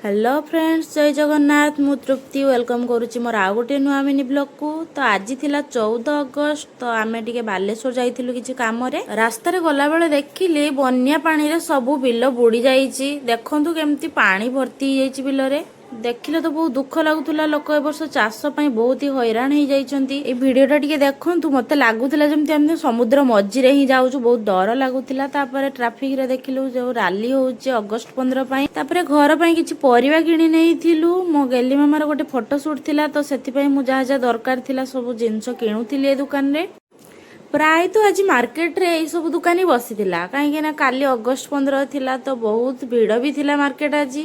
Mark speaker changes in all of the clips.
Speaker 1: Hello friends, जय जगन्नाथ। मु तृप्ति welcome करुच्ची मोर आउ गोटे नुआ मिनी ब्लॉग को। तो आज थिला 14 अगस्त। तो आमे टिके बालेश्वर जाइथिलु किछि काम रे। रास्ता रे गला बेले देखिले बन्या पानी रे सबु बिल बुड़ी जाइछि। देखंतु केमती पानी भर्ती जाइछि बिल रे। देखिले तो बहुत दुख लागुतला। लोक ए वर्ष चाष पई बहुत ही हैरान हो जाइछंती। ए वीडियोटा टिके देखंतु। मते लागुतला जेमती हम समुद्र मझी रे ही जाउछु। बहुत डर लागुतला। तापरे ट्रैफिक रे देखिलु जो रैली होउछि अगस्त 15 पई। तापरे घर पई किछि परिवा किनि नेइथिलु। मो गेली मामार गोटे फोटो शूट थिला। तो सेति पई मु जहा जहा दरकार थिला सब जिंस किणुथिली ए दुकान रे। प्राय तो आज मार्केट रे ए सब दुकानी बसिथिला। काहे ना काली अगस्त 15 थिला तो बहुत भीड़ भी थिला मार्केट आज।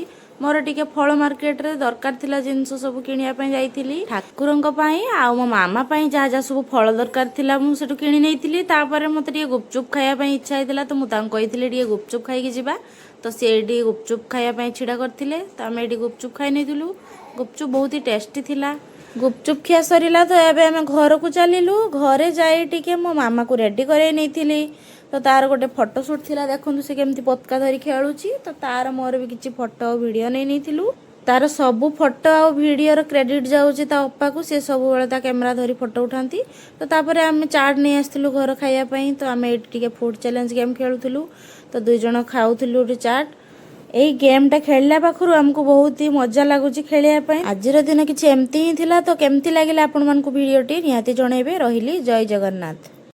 Speaker 1: मोर टिके फल मार्केट रे दरकार थिला जिंस सब किनिया पई जाइथिली ठाकुरंक पई आ मो मामा पई जहा जहा सब फल दरकार थिला मु सेटु किनि नेइथिली। तापरे मते टिके गुपचुप खाया पई इच्छा हेतिला तो मु तांको कहिथिली टिके गुपचुप खाई कि जिबा। तो से टिके गुपचुप खाया पई छिडा करथिले। तो आमे एटी गुपचुप खाई नेथिलु। गुपचुप बहुत ही टेस्टी थिला। गुपचुप खिया सरिला तो एबे आमे घर को चलिलु। घरे जाई टिके मो मामा को रेडी करे नेथिली। तो तार गोटे फोटो शूट थिला। देखंतु से केमती पतका धरी खेलुची। तो तार मोर भी किछि फोटो वीडियो नै नेथिलु। तार सबु फोटो आ वीडियो रो क्रेडिट जाउची ता अप्पा को। से सब बेले ता कैमरा धरी फोटो उठांती। तो तापरे आमे चाट नै आस्थिलु घर खाइया पई। तो आमे एटी टिके फूड चैलेंज गेम खेलुथिलु। तो दुई जण खाउथिलु रे चाट। एई गेम टा खेलला पाखरु हमको बहुत ही मजा लागुची खेलिया पई। आजिर दिन किछि एमती ही थिला। तो केमती लागिला आपन मानकु वीडियोटी निहाती जणेबे। रहिली जय जगन्नाथ।